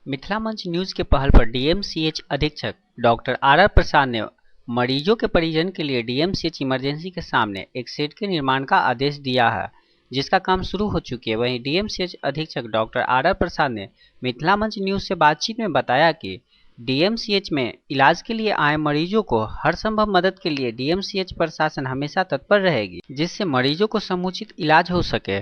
मिथिला मंच न्यूज के पहल पर डीएमसीएच अधीक्षक डॉक्टर आर प्रसाद ने मरीजों के परिजन के लिए डीएमसीएच इमरजेंसी के सामने एक शेड के निर्माण का आदेश दिया है, जिसका काम शुरू हो चुकी है। वहीं डीएमसीएच अधीक्षक डॉक्टर आर प्रसाद ने मिथिला मंच न्यूज से बातचीत में बताया कि डीएमसीएच में इलाज के लिए आए मरीजों को हर संभव मदद के लिए डीएमसीएच प्रशासन हमेशा तत्पर रहेगी, जिससे मरीजों को समुचित इलाज हो सके।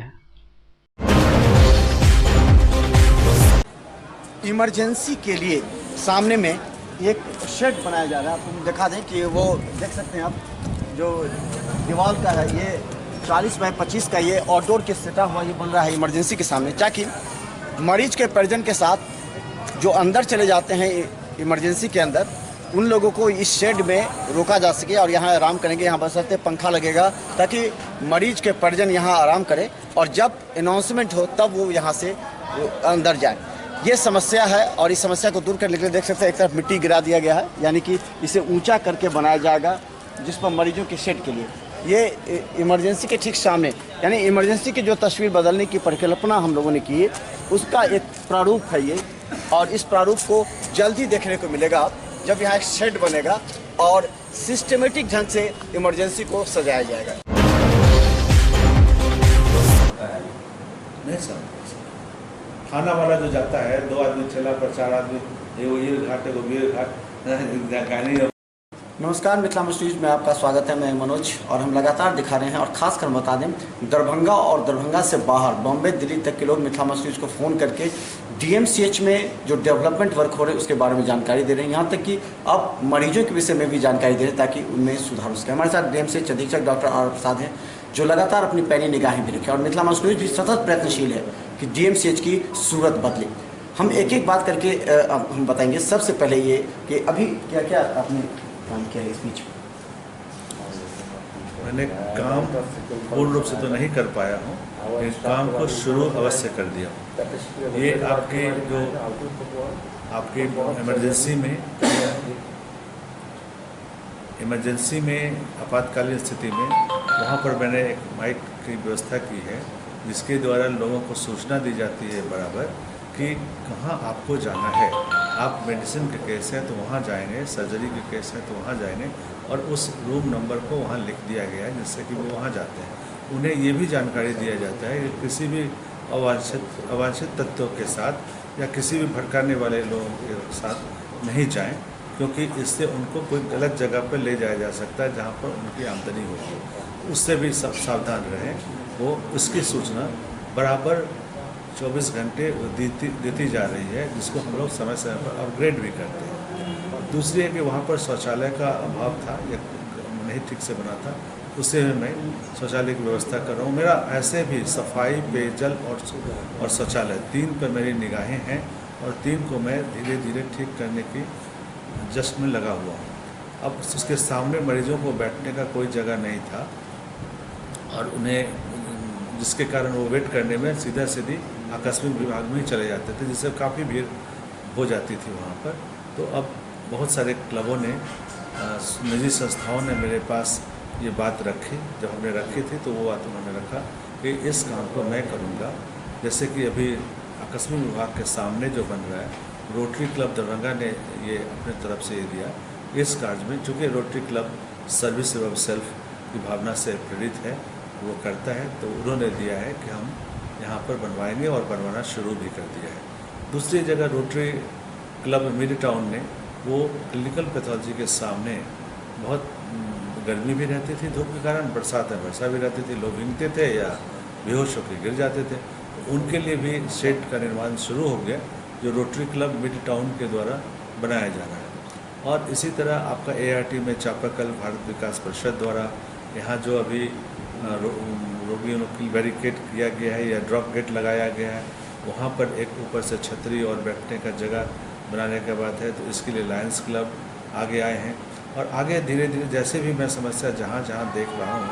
इमरजेंसी के लिए सामने में एक शेड बनाया जा रहा है। आपको दिखा दें कि वो देख सकते हैं आप, जो दीवार का है ये 40 बाय 25 का ये आउटडोर के सेटअप हुआ ये बन रहा है इमरजेंसी के सामने, ताकि मरीज के परिजन के साथ जो अंदर चले जाते हैं इमरजेंसी के अंदर, उन लोगों को इस शेड में रोका जा सके और यहाँ आराम करेंगे। यहाँ बसरते पंखा लगेगा ताकि मरीज के परिजन यहाँ आराम करें और जब अनाउंसमेंट हो तब वो यहाँ से अंदर जाए। ये समस्या है और इस समस्या को दूर करने के लिए देख सकते हैं एक तरफ मिट्टी गिरा दिया गया है, यानी कि इसे ऊंचा करके बनाया जाएगा, जिस पर मरीजों के शेड के लिए ये इमरजेंसी के ठीक सामने, यानी इमरजेंसी की जो तस्वीर बदलने की परिकल्पना हम लोगों ने की है उसका एक प्रारूप है ये, और इस प्रारूप को जल्दी देखने को मिलेगा जब यहाँ एक शेड बनेगा और सिस्टमेटिक ढंग से इमरजेंसी को सजाया जाएगा। खाना वाला जो जाता है, 2 आदमी चला पर 4 आदमी, ये घाट है वो बीर घाट। नमस्कार, मिथिला मंच न्यूज में आपका स्वागत है। मैं मनोज और हम लगातार दिखा रहे हैं और खासकर बता दें, दरभंगा और दरभंगा से बाहर बॉम्बे दिल्ली तक के लोग मिथिला मंच न्यूज को फ़ोन करके डीएमसीएच में जो डेवलपमेंट वर्क हो रहे हैं उसके बारे में जानकारी दे रहे हैं। यहाँ तक कि अब मरीजों के विषय में भी जानकारी दे रहे हैं ताकि उनमें सुधार हो सके। हमारे साथ डीएमसीएच अधीक्षक डॉक्टर आर प्रसाद हैं, जो लगातार अपनी पैनी निगाहें भी रखें और मिथिला मंच न्यूज भी सतत प्रयत्नशील है कि डीएमसीएच की सूरत बदले। हम एक एक बात करके हम बताएंगे। सबसे पहले ये कि अभी क्या क्या आपने काम किया है इस बीच में? मैंने काम पूर्ण रूप से तो नहीं कर पाया हूँ, इस काम को शुरू अवश्य कर दिया हूँ। ये आपकी इमरजेंसी में आपातकालीन स्थिति में वहाँ पर मैंने एक माइक की व्यवस्था की है, जिसके द्वारा लोगों को सूचना दी जाती है बराबर कि कहाँ आपको जाना है। आप मेडिसिन के केस हैं तो वहाँ जाएंगे, सर्जरी के केस हैं तो वहाँ जाएंगे, और उस रूम नंबर को वहाँ लिख दिया गया है जिससे कि वो वहाँ जाते हैं। उन्हें ये भी जानकारी दिया जाता है कि किसी भी अवांछित तत्वों के साथ या किसी भी भड़काने वाले लोगों के साथ नहीं जाएं, क्योंकि इससे उनको कोई गलत जगह पर ले जाया जा सकता है जहाँ पर उनकी आमदनी होगी। उससे भी सब सावधान रहें। वो उसकी सूचना बराबर 24 घंटे देती जा रही है, जिसको हम लोग समय समय पर अपग्रेड भी करते हैं। दूसरी है कि वहाँ पर शौचालय का अभाव था या नहीं ठीक से बना था, उससे मैं शौचालय की व्यवस्था कर रहा हूँ। मेरा ऐसे भी सफाई, पेयजल और शौचालय 3 पर मेरी निगाहें हैं और 3 को मैं धीरे धीरे ठीक करने की जश्न में लगा हुआ हूँ। अब उसके सामने मरीजों को बैठने का कोई जगह नहीं था और उन्हें, जिसके कारण वो वेट करने में सीधी आकस्मिक विभाग में ही चले जाते थे, जिससे काफ़ी भीड़ हो जाती थी वहाँ पर। तो अब बहुत सारे क्लबों ने, निजी संस्थाओं ने मेरे पास ये बात रखी। जब हमने रखी थी तो वो बात उन्होंने रखा कि इस काम को मैं करूँगा। जैसे कि अभी आकस्मिक विभाग के सामने जो बन रहा है, रोटरी क्लब दरभंगा ने ये अपने तरफ से ये दिया। इस कार्य में चूँकि रोटरी क्लब सर्विस एवं सेल्फ की भावना से प्रेरित है, वो करता है, तो उन्होंने दिया है कि हम यहाँ पर बनवाएंगे और बनवाना शुरू भी कर दिया है। दूसरी जगह रोटरी क्लब मिड टाउन ने वो क्लिनिकल पैथोलॉजी के सामने बहुत गर्मी भी रहती थी, धूप के कारण, बरसात में वर्षा भी रहती थी, लोग भीगते थे या बेहोश होकर गिर जाते थे। तो उनके लिए भी शेड का निर्माण शुरू हो गया, जो रोटरी क्लब मिड टाउन के द्वारा बनाया जा रहा है। और इसी तरह आपका ART में चापाकल भारत विकास परिषद द्वारा यहाँ जो अभी रोगियों की बैरिकेड किया गया है या ड्रॉप गेट लगाया गया है, वहाँ पर एक ऊपर से छतरी और बैठने का जगह बनाने के बाद है। तो इसके लिए लायंस क्लब आगे आए हैं और आगे धीरे धीरे जैसे भी मैं समस्या जहाँ जहाँ देख रहा हूँ,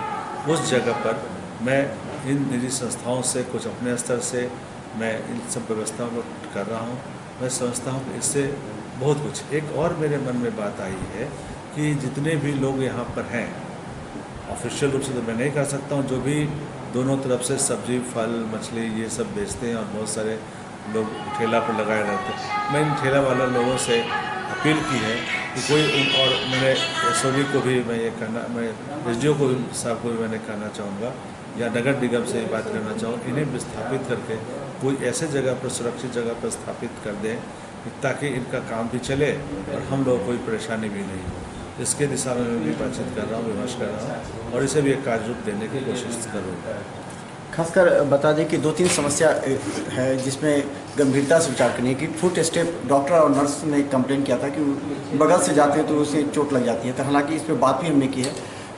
उस जगह पर मैं इन निजी संस्थाओं से, कुछ अपने स्तर से मैं इन सब व्यवस्थाओं को कर रहा हूँ। मैं समझता हूँ कि इससे बहुत कुछ। एक और मेरे मन में बात आई है कि जितने भी लोग यहाँ पर हैं, ऑफिशियल रूप से तो मैं नहीं कर सकता हूँ, जो भी दोनों तरफ से सब्जी, फल, मछली ये सब बेचते हैं और बहुत सारे लोग ठेला पर लगाए रहते हैं। मैं इन ठेला वाले लोगों से अपील की है कि कोई और मैंने एसओबी को भी मैं ये कहना, मैं एसडीओ को भी साहब को भी मैंने कहना चाहूँगा या नगर निगम से बात करना चाहूँ, इन्हें विस्थापित करके कोई ऐसे जगह पर, सुरक्षित जगह पर स्थापित कर दें ताकि इनका काम भी चले और हम लोग कोई परेशानी भी नहीं हो। इसके दिशा में मैं भी बातचीत कर रहा हूँ, विमर्श कर रहा हूँ और इसे भी एक कार्य रूप देने की कोशिश करूँगा। खासकर बता दें कि 2-3 समस्या है जिसमें गंभीरता से विचार करनी है कि फुट स्टेप डॉक्टर और नर्स ने कंप्लेन किया था कि बगल से जाते हैं तो उसे चोट लग जाती है। तो हालांकि इस पर बात भी हमने की है,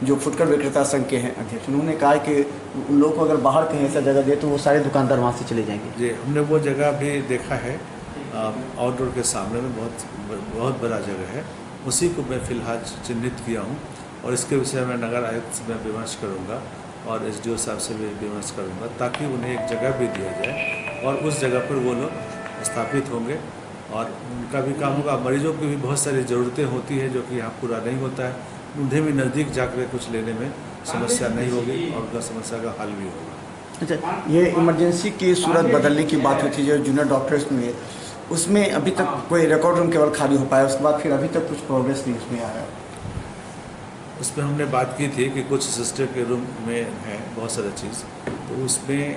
जो फुटकर विक्रेता संघ के हैं अध्यक्ष, उन्होंने कहा है कि उन लोगों को अगर बाहर कहीं ऐसा जगह दे तो वो सारे दुकानदार वहाँ से चले जाएंगे। जी, हमने वो जगह भी देखा है, आउटडोर के सामने में बहुत बड़ा जगह है, उसी को मैं फ़िलहाल चिन्हित किया हूँ और इसके विषय में नगर आयुक्त से मैं विमर्श करूँगा और एसडीओ साहब से भी विमर्श करूँगा ताकि उन्हें एक जगह भी दिया जाए और उस जगह पर वो लोग स्थापित होंगे और उनका भी काम होगा। मरीजों की भी बहुत सारी ज़रूरतें होती है जो कि यहाँ पूरा नहीं होता है, उन्हें भी नज़दीक जाकर कुछ लेने में समस्या नहीं होगी और उनका समस्या का हल भी होगा। अच्छा, ये इमरजेंसी की सूरत बदलने की बात हुई थी जो जूनियर डॉक्टर्स में, उसमें अभी तक कोई रिकॉर्ड रूम केवल खाली हो पाया, उसके बाद फिर अभी तक कुछ प्रोग्रेस नहीं उसमें आया। उस पर हमने बात की थी कि कुछ सिस्टर के रूम में है बहुत सारा चीज़, तो उसमें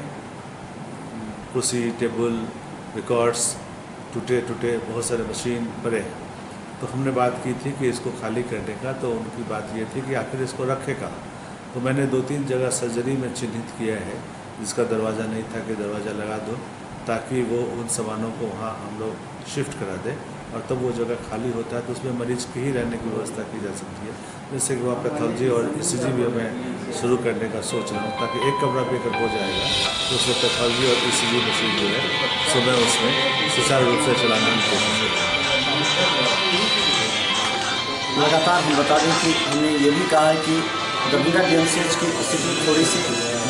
कुर्सी, टेबल, रिकॉर्ड्स टूटे बहुत सारे मशीन पड़े हैं। तो हमने बात की थी कि इसको खाली करने का, तो उनकी बात ये थी कि आखिर इसको रखे कहाँ। तो मैंने 2-3 जगह सर्जरी में चिन्हित किया है जिसका दरवाज़ा नहीं था कि दरवाज़ा लगा दो ताकि वो उन सामानों को वहाँ हम लोग शिफ्ट करा दें और तब वो जगह खाली होता है तो उसमें मरीज की ही रहने की व्यवस्था की जा सकती है। जैसे कि वहाँ पैथोलॉजी और ईसीजी भी मैं शुरू करने का सोच रहा हूँ ताकि एक कमरा भी अगर हो जाएगा तो उसमें पैथोलॉजी और ईसीजी मशीन जो है सुबह उसमें सुचारू रूप से चलाना लगातार हम बता दें कि हमने ये भी कहा है कि दरभंगा डीएमसीएच की स्थिति थोड़ी सी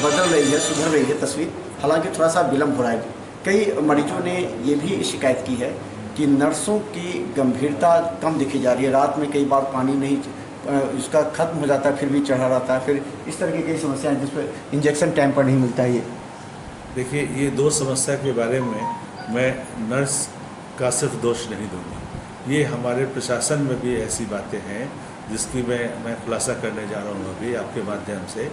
बदल रही है, सुधर रही है तस्वीर, हालांकि थोड़ा सा विलम्ब हो रहा है। कई मरीजों ने ये भी शिकायत की है कि नर्सों की गंभीरता कम दिखी जा रही है, रात में कई बार पानी नहीं उसका ख़त्म हो जाता है फिर भी चढ़ा रहता है, फिर इस तरह की कई समस्याएं जिस पर इंजेक्शन टाइम पर नहीं मिलता है। ये देखिए, ये 2 समस्या के बारे में मैं नर्स का सिर्फ दोष नहीं दूँगा, ये हमारे प्रशासन में भी ऐसी बातें हैं जिसकी मैं खुलासा करने जा रहा हूँ अभी आपके माध्यम से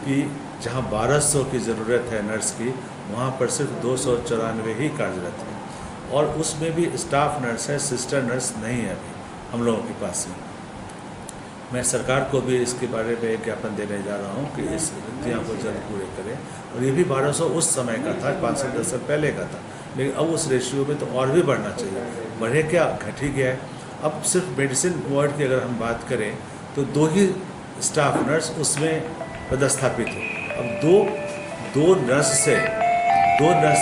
कि जहाँ 1200 की ज़रूरत है नर्स की, वहाँ पर सिर्फ 294 ही कार्यरत हैं और उसमें भी स्टाफ नर्स है, सिस्टर नर्स नहीं है अभी हम लोगों के पास में। मैं सरकार को भी इसके बारे में एक ज्ञापन देने जा रहा हूँ कि इस रिक्तियाँ को जल्द पूरे करें और ये भी 1200 उस समय का था, 5 से 10 साल पहले का था, लेकिन अब उस रेशियो में तो और भी बढ़ना चाहिए। बढ़े क्या, घट ही गया है। अब सिर्फ मेडिसिन वार्ड की अगर हम बात करें तो 2 ही स्टाफ नर्स उसमें पदस्थापित है। अब दो नर्स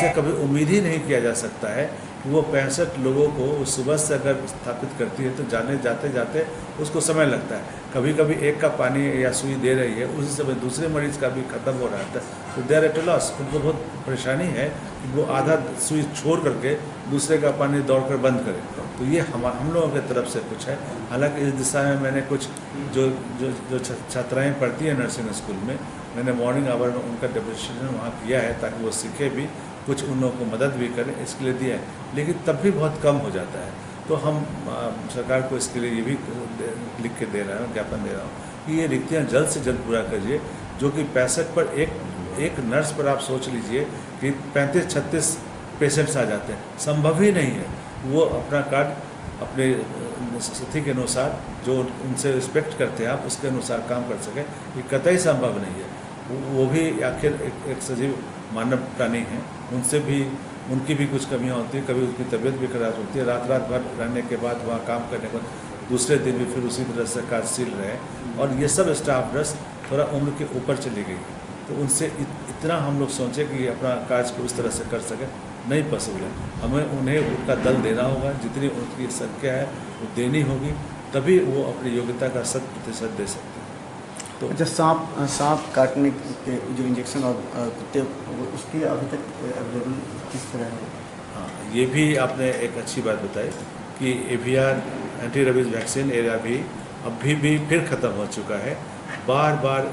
से कभी उम्मीद ही नहीं किया जा सकता है कि वो 65 लोगों को सुबह से अगर स्थापित करती है तो जाते उसको समय लगता है। कभी कभी एक का पानी या सुई दे रही है, उसी समय दूसरे मरीज का भी ख़त्म हो रहा था, तो देयर एट लॉस। उनको बहुत परेशानी है कि वो आधा सुई छोड़ करके दूसरे का पानी दौड़कर बंद करें। तो ये हम लोगों की तरफ से कुछ है। हालांकि इस दिशा में मैंने कुछ जो छात्राएँ पढ़ती हैं नर्सिंग स्कूल में, मैंने मॉर्निंग आवर में उनका डेमोन्स्ट्रेशन वहाँ किया है ताकि वो सीखे भी, कुछ उन लोगों को मदद भी करें, इसके लिए दिया है, लेकिन तब भी बहुत कम हो जाता है। तो हम सरकार को इसके लिए ये भी लिख के दे रहा हूँ, ज्ञापन दे रहा हूँ कि ये रिक्तियाँ जल्द से जल्द पूरा करिए। जो कि 65 पर एक नर्स पर आप सोच लीजिए कि 35-36 पेशेंट्स आ जाते हैं, संभव ही नहीं है। वो अपना कार्ड अपने स्थिति के अनुसार जो उनसे रिस्पेक्ट करते हैं आप, उसके अनुसार काम कर सकें, ये कतई संभव नहीं है। वो भी आखिर एक सजीव मानव प्राणी हैं, उनकी भी कुछ कमियां होती हैं, कभी उसकी तबीयत भी खराब होती है। रात भर रहने के बाद वहाँ काम करने के बाद दूसरे दिन भी फिर उसी तरह से कार्यशील रहे, और ये सब स्टाफ नर्स थोड़ा उम्र के ऊपर चली गई, तो उनसे इतना हम लोग सोचें कि अपना कार्य को उस तरह से कर सकें, नहीं पॉसिबल है। हमें उन्हें उनका दल देना होगा, जितनी उनकी संख्या है वो देनी होगी, तभी वो अपनी योग्यता का 100% दे सकते हैं। तो अच्छा, सांप काटने के जो इंजेक्शन और कुत्ते, उसकी अभी तक अवेलेबल किस तरह है? हाँ, ये भी आपने एक अच्छी बात बताई कि AVR anti rabies vaccine area भी अभी भी फिर ख़त्म हो चुका है। बार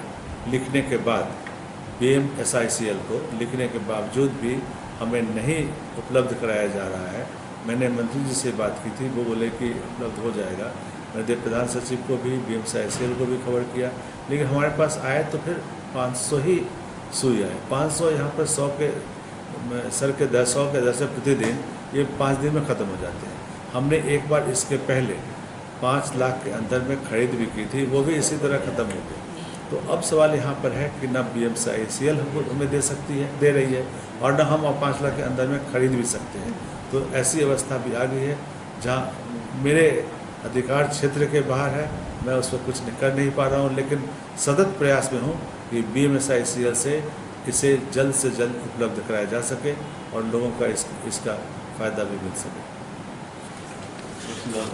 लिखने के बाद BMSICL को लिखने के बावजूद भी हमें नहीं उपलब्ध कराया जा रहा है। मैंने मंत्री जी से बात की थी, वो बोले कि उपलब्ध हो जाएगा। मैंने प्रधान सचिव को भी, BMCICL को भी खबर किया, लेकिन हमारे पास आए तो फिर 500 ही सुई आए। 500 यहाँ पर 100 के सर के 100 के 10 प्रतिदिन, ये 5 दिन में ख़त्म हो जाते हैं। हमने एक बार इसके पहले 5 लाख के अंदर में खरीद भी की थी, वो भी इसी तरह ख़त्म हो गई। तो अब सवाल यहाँ पर है कि न BMCICL हमको हमें दे रही है, और न हम 5 लाख के अंदर में खरीद भी सकते हैं। तो ऐसी अवस्था भी आ गई है जहाँ मेरे अधिकार क्षेत्र के बाहर है, मैं उस पर कुछ कर नहीं पा रहा हूँ, लेकिन सतत प्रयास में हूँ कि BMCICL से इसे जल्द से जल्द उपलब्ध कराया जा सके और लोगों का इसका फ़ायदा भी मिल सके।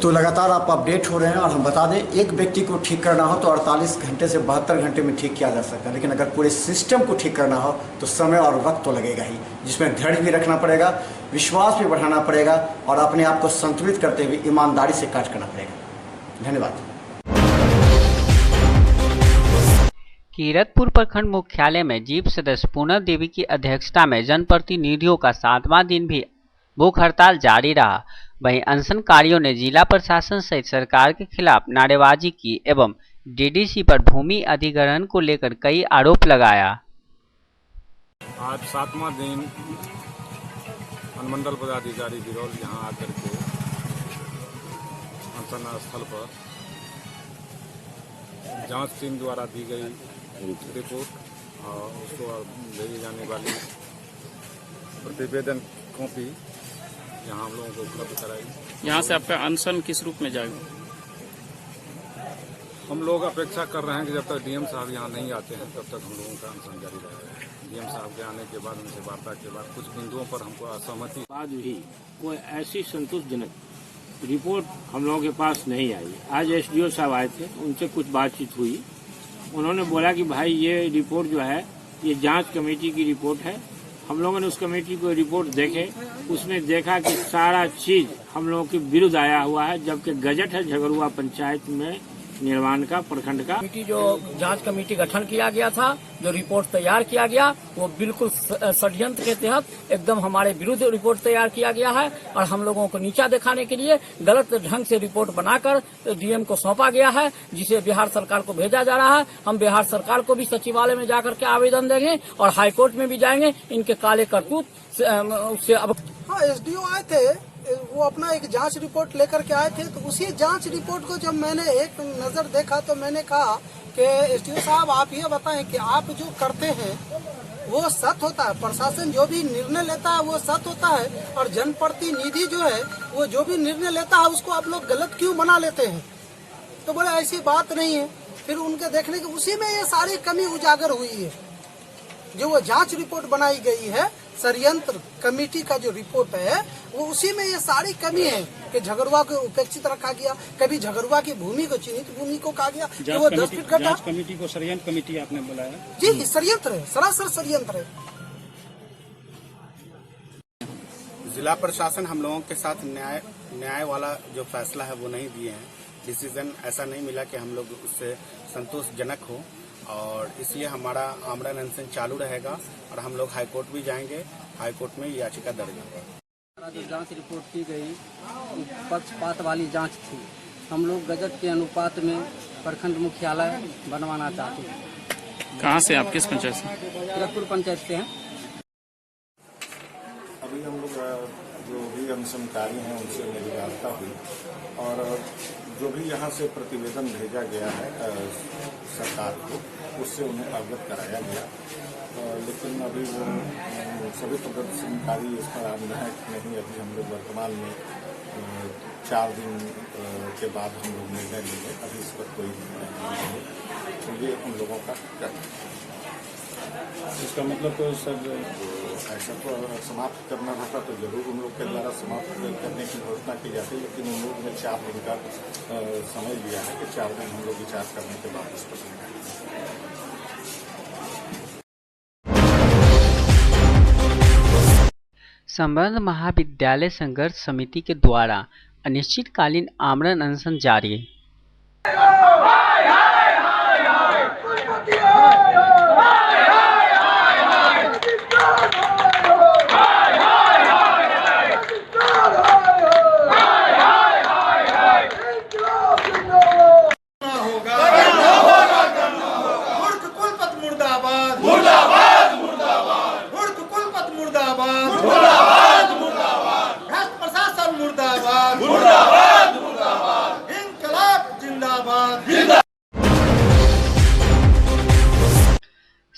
तो लगातार आप अपडेट हो रहे हैं, और हम बता दें, एक व्यक्ति को ठीक करना हो तो 48 घंटे से 72 घंटे में ठीक किया जा सकता है, लेकिन अगर पूरे सिस्टम को ठीक करना हो तो समय और वक्त तो लगेगा ही, जिसमें धैर्य भी रखना पड़ेगा, विश्वास भी बढ़ाना पड़ेगा, और अपने आप को संतुलित करते हुए ईमानदारी से कार्य करना पड़ेगा। धन्यवाद। कीरतपुर प्रखंड मुख्यालय में जीप सदस्य पूनम देवी की अध्यक्षता में जनप्रतिनिधियों का 7वां दिन भी भूख हड़ताल जारी रहा। वहीं अनशनकारियों ने जिला प्रशासन सहित सरकार के खिलाफ नारेबाजी की एवं DDC पर भूमि अधिग्रहण को लेकर कई आरोप लगाया। आज 7वां दिन अनुमंडल पदाधिकारी बिरौल यहाँ आकर के अनशन स्थल पर जांच टीम द्वारा दी गई रिपोर्ट और उसको भेजी जाने वाली प्रतिवेदन कॉपी यहाँ हम लोगों को उपलब्ध कराई। यहाँ से आपका अनशन किस रूप में जाएगा? हम लोग अपेक्षा कर रहे हैं कि जब तक DM साहब यहाँ नहीं आते हैं तब तक हम लोगों का अनशन जारी रहेगा। DM साहब के आने के बाद, उनसे वार्ता के बाद कुछ बिंदुओं पर हमको असहमति बाद भी कोई ऐसी संतोषजनक रिपोर्ट हम लोगों के पास नहीं आई। आज SDO साहब आए थे, उनसे कुछ बातचीत हुई। उन्होंने बोला कि भाई ये रिपोर्ट जो है ये जांच कमेटी की रिपोर्ट है। हम लोगों ने उस कमेटी को रिपोर्ट देखे, उसमें देखा कि सारा चीज हम लोगों के विरुद्ध आया हुआ है, जबकि गजट है झगड़ुआ पंचायत में निर्माण का, प्रखंड का। कमेटी जो जांच कमेटी गठन किया गया था, जो रिपोर्ट तैयार किया गया, वो बिल्कुल षड्यंत्र के तहत एकदम हमारे विरुद्ध रिपोर्ट तैयार किया गया है, और हम लोगों को नीचा दिखाने के लिए गलत ढंग से रिपोर्ट बनाकर DM को सौंपा गया है, जिसे बिहार सरकार को भेजा जा रहा है। हम बिहार सरकार को भी सचिवालय में जाकर के आवेदन देंगे और हाईकोर्ट में भी जाएंगे। इनके काले करतूत से अब SDO आए थे, वो अपना एक जांच रिपोर्ट लेकर के आए थे, तो उसी जांच रिपोर्ट को जब मैंने एक नजर देखा तो मैंने कहा कि SDO साहब आप ये बताएं कि आप जो करते हैं वो सत्य होता है, प्रशासन जो भी निर्णय लेता है वो सत्य होता है, और जनप्रतिनिधि जो है वो जो भी निर्णय लेता है उसको आप लोग गलत क्यों बना लेते हैं? तो बोले ऐसी बात नहीं है। फिर उनके देखने के उसी में ये सारी कमी उजागर हुई है। जो वो जांच रिपोर्ट बनाई गई है, षड्यंत्र कमेटी का जो रिपोर्ट है, वो उसी में ये सारी कमी है कि झगड़ुआ को उपेक्षित रखा गया, कभी झगड़ुआ की भूमि को, चिन्हित भूमि को कहा गया कि वो 10 फीट गड्ढा। जांच कमेटी को षड्यंत्र कमेटी आपने बुलाया? जी, षड्यंत्र है, सरासर षड्यंत्र है। जिला प्रशासन हम लोगों के साथ न्याय वाला जो फैसला है वो नहीं दिए हैं। डिसीजन ऐसा नहीं मिला कि हम लोग उससे संतोषजनक हो, और इसलिए हमारा आमरण अनशन चालू रहेगा, और हम लोग हाईकोर्ट भी जाएंगे। हाईकोर्ट में याचिका दर्ज होगा। जो जांच रिपोर्ट की गई पक्षपात वाली जांच थी। हम लोग गजट के अनुपात में प्रखंड मुख्यालय बनवाना चाहते हैं। कहाँ से आप, किस पंचायत से? कीरतपुर पंचायत से हैं। अभी हम लोग जो भी अनशनकारी हैं उनसे मेरी वार्ता हुई, और जो भी यहाँ से प्रतिवेदन भेजा गया है सरकार को, उससे उन्हें अवगत कराया गया, लेकिन अभी वो सभी प्रदर्शनकारी इस पर निर्णय नहीं। अभी हम लोग वर्तमान में 4 दिन के बाद हम लोग निर्णय लेंगे। अभी इस पर कोई निर्णय नहीं है, तो ये उन लोगों का इसका मतलब तो सर ऐसा तो समाप्त करना होता तो जरूर उन लोग के द्वारा समाप्त करने की घोषणा की जाती, लेकिन उन लोगों ने 4 दिन का समय लिया है कि 4 दिन हम लोग विचार करने के बाद इस पर संबंध महाविद्यालय संघर्ष समिति के द्वारा अनिश्चितकालीन आमरण अनशन जारी।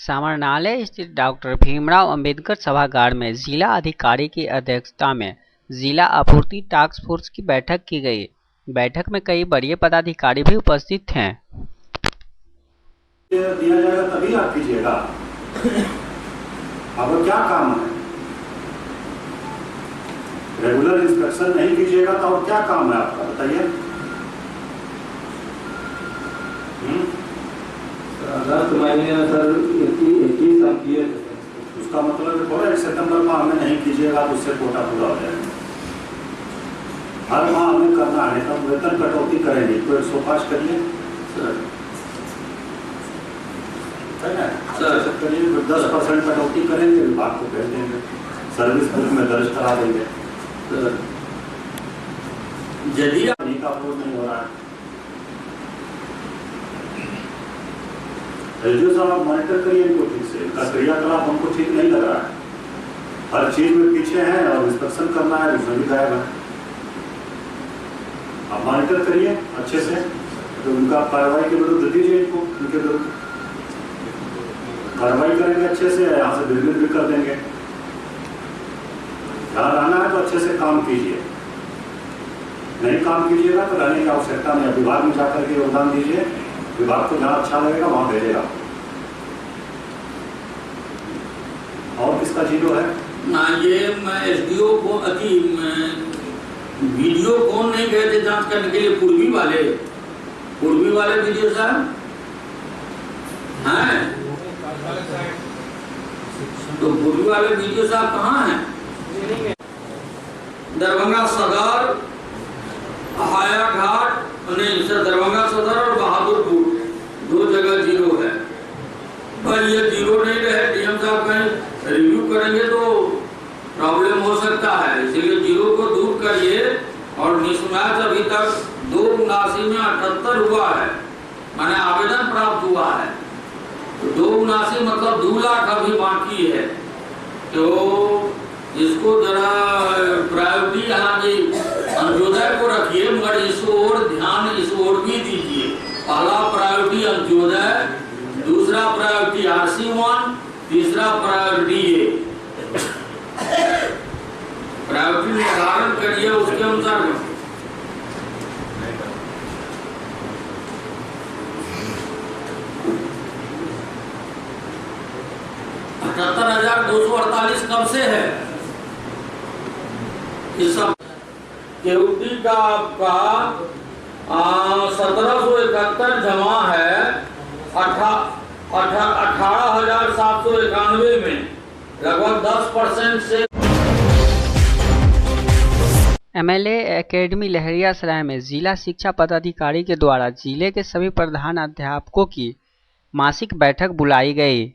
समाहरणालय स्थित डॉक्टर भीमराव अंबेडकर सभागार में जिला अधिकारी की अध्यक्षता में जिला आपूर्ति टास्क फोर्स की बैठक की गई। बैठक में कई बड़े पदाधिकारी भी उपस्थित थे। दिया जाएगा तभी आप कीजिएगा। आपको क्या काम है? रेगुलर इंस्पेक्शन नहीं कीजिएगा तो और क्या काम है आपका, बताइए। उसका मतलब थोड़ा 1 सितंबर माह में नहीं कीजिएगा तो उससे कोटा पूरा हो जाएगा। हर माह हमें करना है, तब वेतन कटौती करेंगे तो 105 करिए सर करिए, 10% कटौती करेंगे, विभाग को भेज देंगे, सर्विस बुक में दर्ज करा देंगे। यदि का अप्रोच नहीं हो रहा है, एलजीओ साहब आप मॉनिटर करिए इनको ठीक से, इनका क्रियाकलाप हमको ठीक नहीं लग रहा है। हर चीज में पीछे हैं और इंस्पेक्शन करना है उसमें भी गायब है। आप मॉनिटर करिए अच्छे से, तो उनका कार्रवाई के विरुद्ध दीजिए, इनको उनके विरुद्ध कार्रवाई करेंगे अच्छे से, यहाँ से बिजनेस भी कर देंगे। जहाँ रहना है तो अच्छे से काम कीजिए, नहीं काम कीजिएगा तो रहने की आवश्यकता नहीं। विभाग में जाकर के योगदान दीजिए, विभाग को जहाँ अच्छा लगेगा वहाँ भेजेगा। और किसका जीरो है? ये मैं एसडीओ को वीडियो कौन नहीं गए थे जांच करने के लिए? पूर्वी वाले वीडियो साहब हैं, तो पूर्वी वाले वीडियो साहब कहाँ हैं? दरभंगा सदर, हायाघाट, नहीं सर, दरभंगा सदर और बहादुरपुर 2 जगह जीरो है। पर ये जीरो नहीं रहे, डीएम साहब कहीं रिव्यू करेंगे तो प्रॉब्लम हो सकता है, इसलिए जीरो को दूर करिए। और निष्मैच अभी तक 279 में 78 हुआ है, माने आवेदन प्राप्त हुआ है, तो 279 मतलब 2 लाख अभी बाकी है। तो इसको जरा प्रायोरिटी, हालांकि अंत्योदय को रखिए मगर इस ओर ध्यान, इस ओर भी दीजिए। पहला प्रायोरिटी अंत्योदय, दूसरा प्रायोरिटी RC1, तीसरा प्रायोरिटी ये। प्रायोरिटी निर्धारण करिए उसके अनुसार। 78,248 कब से है? इस सब केवटी का आपका 1771 जमा है 18,791 में, लगभग 10% से। एमएलए एकेडमी लहरियासराय में जिला शिक्षा पदाधिकारी के द्वारा जिले के सभी प्रधान अध्यापकों की मासिक बैठक बुलाई गई।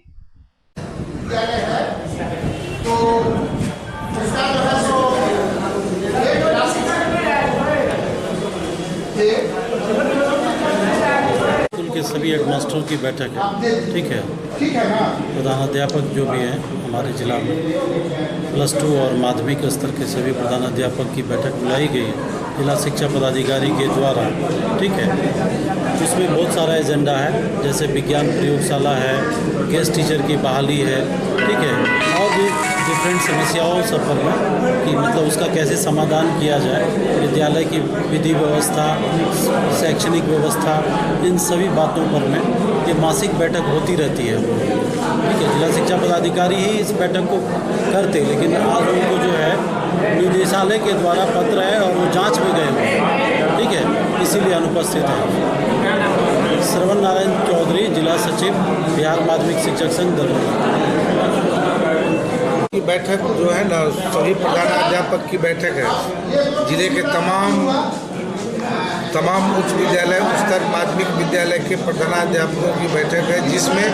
स्कूल के सभी हेडमास्टरों की बैठक है, ठीक है। प्रधानाध्यापक जो भी हैं हमारे जिला में, +2 और माध्यमिक स्तर के सभी प्रधानाध्यापक की बैठक बुलाई गई है जिला शिक्षा पदाधिकारी के द्वारा, ठीक है। उसमें बहुत सारा एजेंडा है, जैसे विज्ञान प्रयोगशाला है, गेस्ट टीचर की बहाली है, ठीक है, और भी डिफरेंट समस्याओं सब पर में कि मतलब उसका कैसे समाधान किया जाए, विद्यालय की विधि व्यवस्था, शैक्षणिक व्यवस्था, इन सभी बातों पर में ये मासिक बैठक होती रहती है, ठीक है। जिला शिक्षा पदाधिकारी ही इस बैठक को करते, लेकिन आज उनको जो है निदेशालय के द्वारा पत्र है और वो जांच में गए हुए हैं, ठीक है, इसीलिए अनुपस्थित है। श्रवण नारायण चौधरी, जिला सचिव, बिहार माध्यमिक शिक्षक संघ दरभंगा। की बैठक जो है ना, सभी प्रधानाध्यापक की बैठक है। जिले के तमाम उच्च विद्यालय, उच्चतर माध्यमिक विद्यालय के प्रधानाध्यापकों की बैठक है, जिसमें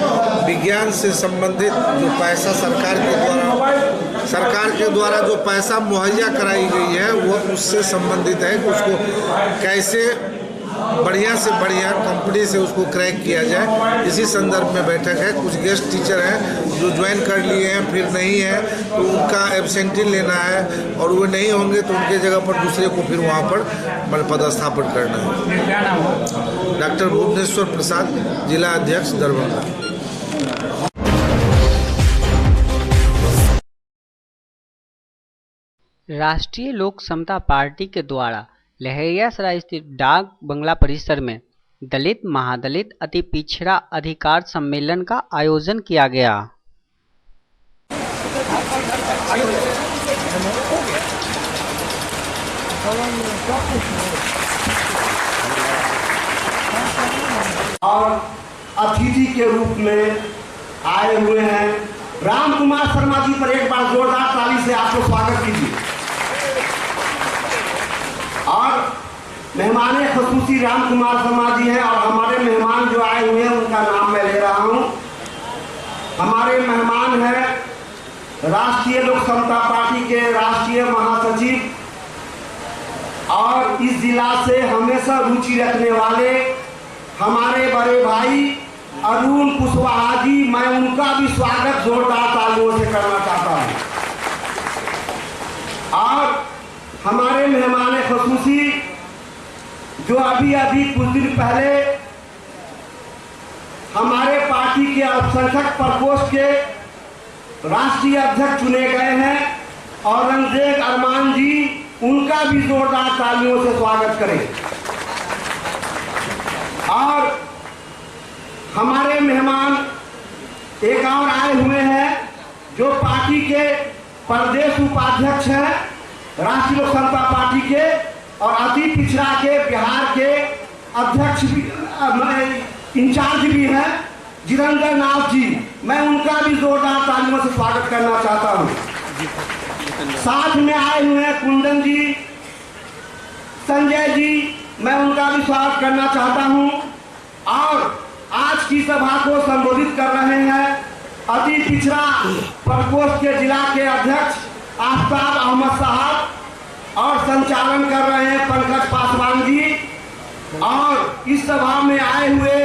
विज्ञान से संबंधित जो पैसा सरकार के द्वारा जो पैसा मुहैया कराई गई है वो उससे संबंधित है कि उसको कैसे बढ़िया से बढ़िया कंपनी से उसको क्रैक किया जाए, इसी संदर्भ में बैठक है। कुछ गेस्ट टीचर हैं जो ज्वाइन कर लिए हैं, फिर नहीं है तो उनका एब्सेंटी लेना है, और वो नहीं होंगे तो उनके जगह पर दूसरे को फिर वहाँ पर पदस्थापित करना है। डॉक्टर भुवनेश्वर प्रसाद, जिला अध्यक्ष दरभंगा। राष्ट्रीय लोक समता पार्टी के द्वारा लहेरियासराय स्थित डाक बंगला परिसर में दलित महादलित अति पिछड़ा अधिकार सम्मेलन का आयोजन किया गया। और अतिथि के रूप में आए हुए हैं राम कुमार शर्मा जी पर एक बार जोरदार ताली से आपको स्वागत कीजिए। और मेहमान खुसूसी राम कुमार शर्मा जी हैं और हमारे मेहमान जो आए हुए हैं उनका नाम मैं ले रहा हूं। हमारे मेहमान हैं राष्ट्रीय लोक समता पार्टी के राष्ट्रीय महासचिव और इस जिला से हमेशा रुचि रखने वाले हमारे बड़े भाई अरुण कुशवाहा जी, मैं उनका भी स्वागत जोरदार तालियों से करना चाहता हूं। और हमारे मेहमान खुसूसी जो अभी कुछ दिन पहले हमारे पार्टी के अल्पसंख्यक प्रकोष्ठ के राष्ट्रीय अध्यक्ष चुने गए हैं औरंगजेब अरमान जी, उनका भी जोरदार तालियों से स्वागत करें। और हमारे मेहमान एक और आए हुए हैं जो पार्टी के प्रदेश उपाध्यक्ष हैं राष्ट्रीय लोक समता पार्टी के और अति पिछड़ा के बिहार के अध्यक्ष भी इंचार्ज भी हैं जितेंद्र नाथ जी, मैं उनका भी जोरदार तालियों से स्वागत करना चाहता हूं। साथ में आए हुए हैं कुंदन जी, संजय जी, मैं उनका भी स्वागत करना चाहता हूं। और आज की सभा को संबोधित कर रहे हैं अति पिछड़ा प्रकोष्ठ के जिला के अध्यक्ष आफ्ताब अहमद साहब और संचालन कर रहे हैं पंकज पासवान जी। और इस सभा में आए हुए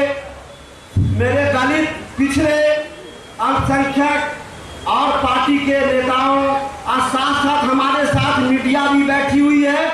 मेरे दलित पिछड़े अल्पसंख्यक और पार्टी के नेताओं और साथ साथ हमारे साथ मीडिया भी बैठी हुई है